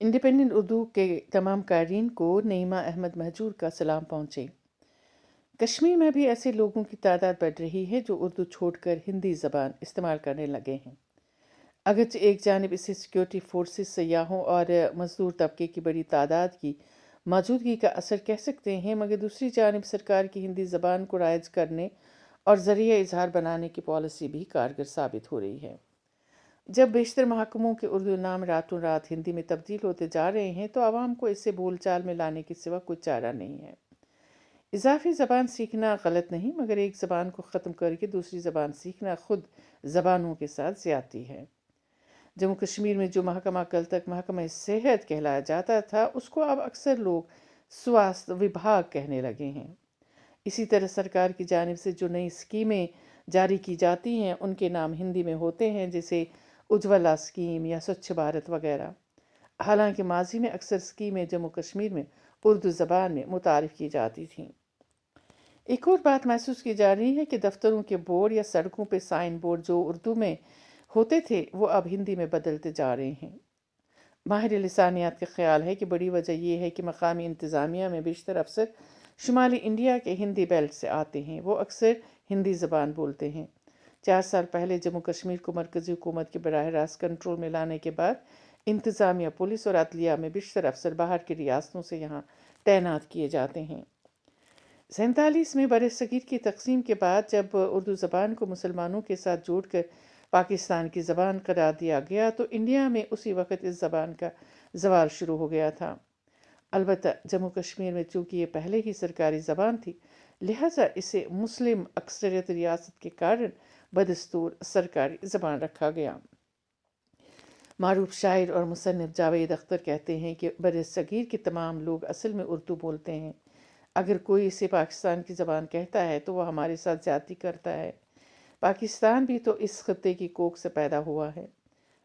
Independent Urdu के तमाम क़ारीन को नईमा अहमद महजूर का सलाम पहुँचे। कश्मीर में भी ऐसे लोगों की तादाद बढ़ रही है जो उर्दू छोड़कर हिंदी ज़बान इस्तेमाल करने लगे हैं। अगरचे एक जानिब इससे सिक्योरिटी फोर्सेस, सयाहों और मजदूर तबके की बड़ी तादाद की मौजूदगी का असर कह सकते हैं, मगर दूसरी जानिब सरकार की हिंदी ज़बान को राइज करने और ज़रिया इजहार बनाने की पॉलिसी भी कारगर साबित हो रही है। जब बेशतर महकमों के उर्दू नाम रातों रात हिंदी में तब्दील होते जा रहे हैं तो आवाम को इसे बोलचाल में लाने के सिवा कुछ चारा नहीं है। इजाफी ज़बान सीखना गलत नहीं, मगर एक ज़बान को ख़त्म करके दूसरी ज़बान सीखना खुद ज़बानों के साथ ज़्यादती है। जम्मू कश्मीर में जो महकमा कल तक महकमा सेहत कहलाया जाता था, उसको अब अक्सर लोग स्वास्थ्य विभाग कहने लगे हैं। इसी तरह सरकार की जानिब से जो नई स्कीमें जारी की जाती हैं उनके नाम हिंदी में होते हैं, जैसे उज्ज्वला स्कीम या स्वच्छ भारत वगैरह। हालांकि माजी में अक्सर स्कीमें जम्मू कश्मीर में उर्दू ज़बान में मुतारिफ की जाती थीं। एक और बात महसूस की जा रही है कि दफ्तरों के बोर्ड या सड़कों पर साइन बोर्ड जो उर्दू में होते थे वो अब हिंदी में बदलते जा रहे हैं। माहिर लिसानियात का ख्याल है कि बड़ी वजह यह है कि मकामी इंतज़ामिया में बेशतर अफसर शुमाली इंडिया के हिंदी बेल्ट से आते हैं। वो अक्सर हिंदी ज़बान बोलते हैं। 4 साल पहले जम्मू कश्मीर को मरकज़ी हुकूमत के बराह रास्त कंट्रोल में लाने के बाद इंतज़ामिया, पुलिस और अदलिया में बेशतर अफसर बाहर की रियासतों से यहाँ तैनात किए जाते हैं। 47 में बरसगीर की तकसीम के बाद जब उर्दू ज़बान को मुसलमानों के साथ जोड़कर पाकिस्तान की ज़बान करार दिया गया तो इंडिया में उसी वक्त इस ज़बान का ज़वाल शुरू हो गया था। अलबत्ता जम्मू कश्मीर में चूँकि ये पहले ही सरकारी ज़बान थी, लिहाजा इसे मुस्लिम अक्सरियत रियासत के कारण बदस्तूर सरकारी ज़बान रखा गया। मारूफ शायर और मुसन्निफ जावेद अख्तर कहते हैं कि बरसगीर के तमाम लोग असल में उर्दू बोलते हैं। अगर कोई इसे पाकिस्तान की ज़बान कहता है तो वह हमारे साथ ज़्यादती करता है। पाकिस्तान भी तो इस खत्ते की कोख से पैदा हुआ है।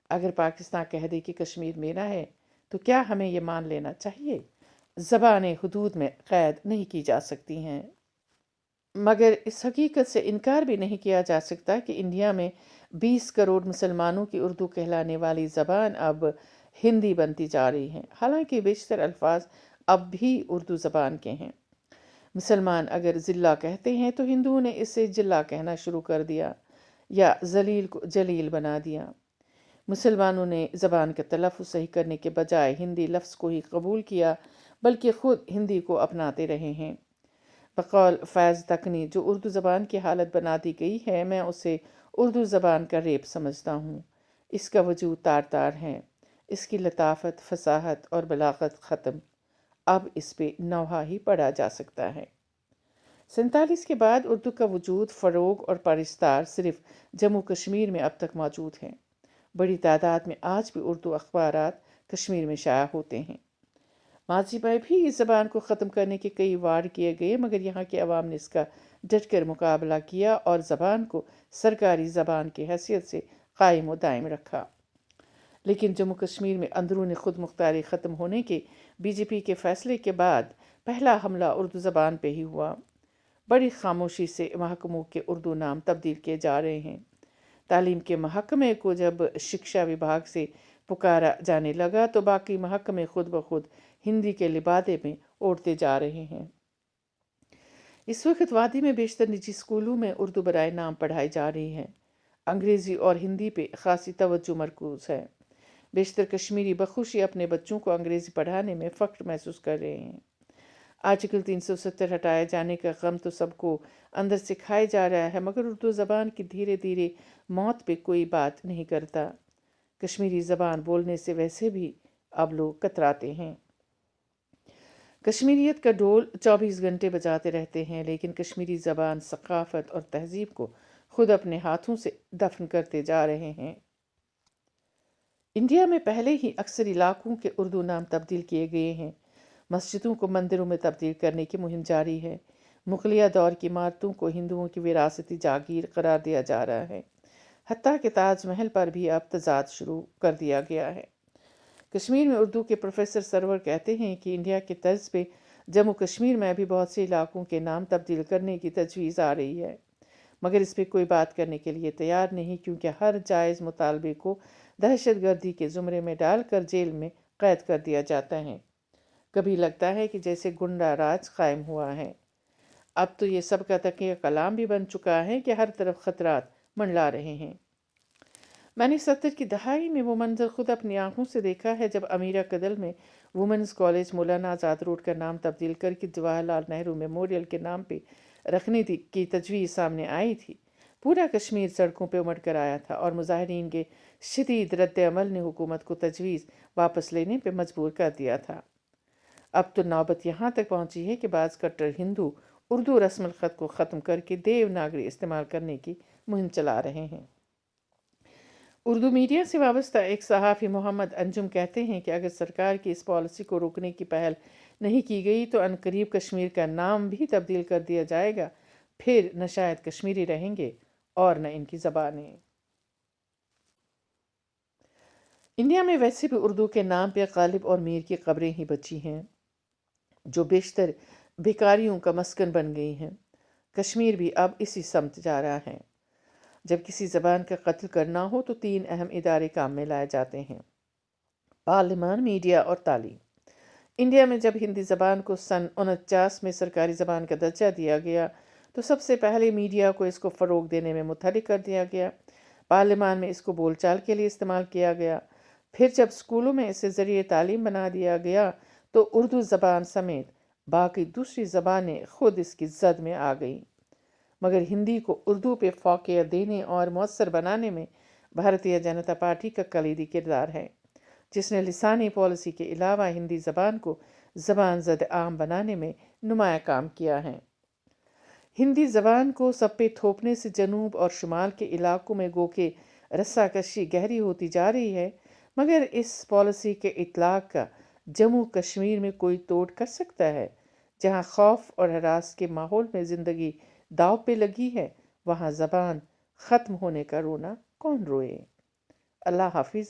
अगर पाकिस्तान कह दे कि कश्मीर मेरा है तो क्या हमें ये मान लेना चाहिए? ज़बानें हुदूद में क़ैद नहीं की जा सकती हैं, मगर इस हकीकत से इनकार भी नहीं किया जा सकता कि इंडिया में 20 करोड़ मुसलमानों की उर्दू कहलाने वाली ज़बान अब हिंदी बनती जा रही है। हालांकि बेशतर अल्फाज अब भी उर्दू ज़बान के हैं। मुसलमान अगर ज़िल्ला कहते हैं तो हिंदुओं ने इसे जिला कहना शुरू कर दिया या जलील को जलील बना दिया। मुसलमानों ने ज़बान का तलफ़्फ़ुज़ सही करने के बजाय हिंदी लफ्ज़ को ही कबूल किया, बल्कि ख़ुद हिंदी को अपनाते रहे हैं। बक़ौल फ़ैज़ तकनी जो उर्दू ज़बान की हालत बना दी गई है, मैं उसे उर्दू ज़बान का रेप समझता हूँ। इसका वजूद तार तार है, इसकी लताफ़त, फसाहत और बलागत ख़त्म। अब इस पे नौहा ही पढ़ा जा सकता है। 47 के बाद उर्दू का वजूद, फ़रोग़ और परिस्तार सिर्फ़ जम्मू कश्मीर में अब तक मौजूद है। बड़ी तादाद में आज भी उर्दू अखबारात कश्मीर में शाया होते हैं। माजी में भी इस ज़बान को ख़त्म करने के कई वार किए गए, मगर यहाँ के अवाम ने इसका डट कर मुकाबला किया और ज़बान को सरकारी ज़बान की हैसियत से कायम व दायम रखा। लेकिन जम्मू कश्मीर में अंदरूनी खुद मुख्तारी ख़त्म होने के BJP के फ़ैसले के बाद पहला हमला उर्दू ज़बान पे ही हुआ। बड़ी खामोशी से महकमों के उर्दू नाम तब्दील किए जा रहे हैं। तालीम के महकमे को जब शिक्षा विभाग से पुकारा जाने लगा तो बाकी महकमे खुद ब खुद हिंदी के लिबादे में ओढ़ते जा रहे हैं। इस वक्त वादी में बेशतर निजी स्कूलों में उर्दू बराए नाम पढ़ाई जा रही है। अंग्रेज़ी और हिंदी पे ख़ासी तवज्जो मरकूज़ है। बेशतर कश्मीरी बखुशी अपने बच्चों को अंग्रेज़ी पढ़ाने में फ़ख्र महसूस कर रहे हैं। आर्टिकल 370 हटाए जाने का गम तो सबको अंदर से खाए जा रहा है, मगर उर्दू ज़बान की धीरे धीरे मौत पे कोई बात नहीं करता। कश्मीरी ज़बान बोलने से वैसे भी अब लोग कतराते हैं। कश्मीरियत का ढोल 24 घंटे बजाते रहते हैं, लेकिन कश्मीरी ज़बान, सक़ाफ़त और तहज़ीब को खुद अपने हाथों से दफन करते जा रहे हैं। इंडिया में पहले ही अक्सर इलाकों के उर्दू नाम तब्दील किए गए हैं। मस्जिदों को मंदिरों में तब्दील करने की मुहिम जारी है। मुग़लिया दौर की इमारतों को हिंदुओं की विरासती जागीर करार दिया जा रहा है। हत्ता कि ताजमहल पर भी अब तजाद शुरू कर दिया गया है। कश्मीर में उर्दू के प्रोफेसर सरवर कहते हैं कि इंडिया के तर्ज पे जम्मू कश्मीर में भी बहुत से इलाकों के नाम तब्दील करने की तजवीज़ आ रही है, मगर इस पर कोई बात करने के लिए तैयार नहीं, क्योंकि हर जायज़ मुतालबे को दहशत गर्दी के ज़ुमरे में डालकर जेल में قید کر دیا جاتا ہے۔ کبھی لگتا ہے کہ جیسے گنڈا راج قائم ہوا ہے۔ اب تو یہ سب کا تکیہ کلام بھی بن چکا ہے کہ ہر طرف خطرات منڈلا رہے ہیں۔ میں نے 70 کی دہائی میں وہ منظر خود اپنی آنکھوں سے دیکھا ہے جب امیرا کدل میں women's college Maulana Azad road کا نام تبدیل کر کے جواہر لال نہرو میموریل کے نام پہ رکھنے کی تجویز سامنے آئی تھی۔ پورا کشمیر سڑکوں پہ امٹ کر آیا تھا اور مظاہرین کے شدید رد عمل نے حکومت کو تجویز واپس لینے پہ مجبور کر دیا تھا۔ اب تو نوبت یہاں تک پہنچی ہے کہ بعض کٹر ہندو اردو رسم الخط کو ختم کر کے دیوناگری استعمال کرنے کی مہم چلا رہے ہیں۔ اردو میڈیا سے وابستہ ایک صحافی محمد انجم کہتے ہیں کہ اگر سرکار کی اس پالیسی کو روکنے کی پہل نہیں کی گئی تو عنقریب کشمیر کا نام بھی تبدیل کر دیا جائے گا، پھر نہ شاید کشمیری رہیں گے اور نہ ان کی زبانیں۔ انڈیا میں ویسے بھی اردو کے نام پہ غالب اور میر کی قبریں ہی بچی ہیں جو بیشتر بھکاریوں کا مسکن بن گئی ہیں۔ کشمیر بھی اب اسی سمت جا رہا ہے۔ جب کسی زبان کا قتل کرنا ہو تو 3 اہم ادارے کام میں لائے جاتے ہیں: پارلیمان، میڈیا اور تعلیم۔ انڈیا میں جب ہندی زبان کو سن 49 میں سرکاری زبان کا درجہ دیا گیا تو سب سے پہلے میڈیا کو اس کو فروغ دینے میں متحرک کر دیا گیا۔ پارلیمان میں اس کو بول چال کے لیے استعمال کیا گیا۔ پھر جب اسکولوں میں اسے ذریعہ تعلیم بنا دیا گیا تو اردو زبان سمیت باقی دوسری زبانیں خود اس کی زد میں آ گئیں۔ مگر ہندی کو اردو پہ فوقیت دینے اور مؤثر بنانے میں بھارتیہ جنتا پارٹی کا کلیدی کردار ہے، جس نے لسانی پالیسی کے علاوہ ہندی زبان کو زبان زد عام بنانے میں نمایاں کام کیا ہے۔ ہندی زبان کو سب پہ تھوپنے سے جنوب اور شمال کے علاقوں میں گو کہ رسہ کشی گہری ہوتی جا رہی ہے، مگر اس پالیسی کے اطلاق کا جموں کشمیر میں کوئی توڑ کر سکتا ہے؟ جہاں خوف اور ہراس کے ماحول میں زندگی داؤ پہ لگی ہے، وہاں زبان ختم ہونے کا رونا کون روئے؟ اللہ حافظ۔